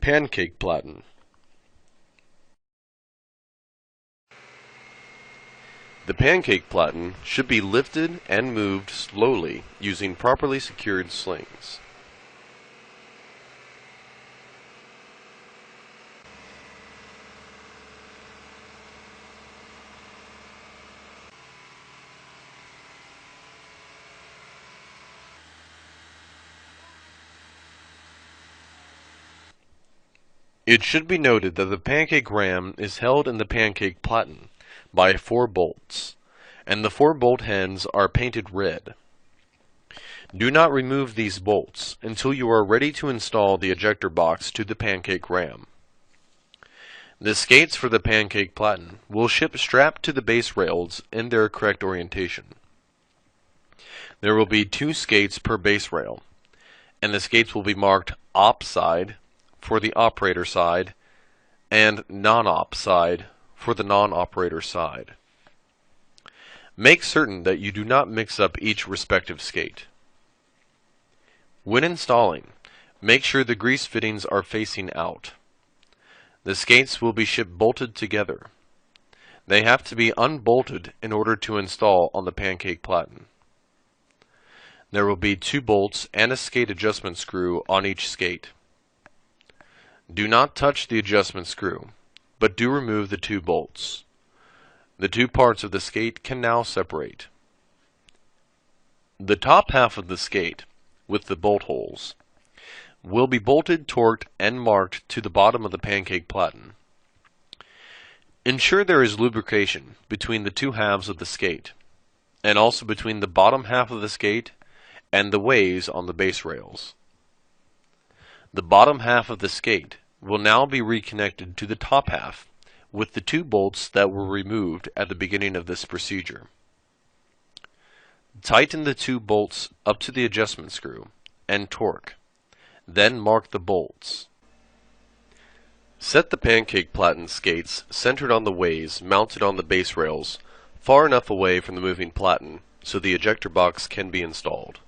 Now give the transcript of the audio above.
Pancake platen. The pancake platen should be lifted and moved slowly using properly secured slings. It should be noted that the pancake ram is held in the pancake platen by 4 bolts, and the 4 bolt heads are painted red. Do not remove these bolts until you are ready to install the ejector box to the pancake ram. The skates for the pancake platen will ship strapped to the base rails in their correct orientation. There will be 2 skates per base rail, and the skates will be marked op side for the operator side and non-op side for the non-operator side. Make certain that you do not mix up each respective skate. When installing, make sure the grease fittings are facing out. The skates will be shipped bolted together. They have to be unbolted in order to install on the pancake platen. There will be 2 bolts and a skate adjustment screw on each skate. Do not touch the adjustment screw, but do remove the 2 bolts. The 2 parts of the skate can now separate. The top half of the skate, with the bolt holes, will be bolted, torqued, and marked to the bottom of the pancake platen. Ensure there is lubrication between the 2 halves of the skate, and also between the bottom half of the skate and the ways on the base rails. The bottom half of the skate will now be reconnected to the top half with the 2 bolts that were removed at the beginning of this procedure. Tighten the 2 bolts up to the adjustment screw and torque. Then mark the bolts. Set the pancake platen skates centered on the ways mounted on the base rails far enough away from the moving platen so the ejector box can be installed.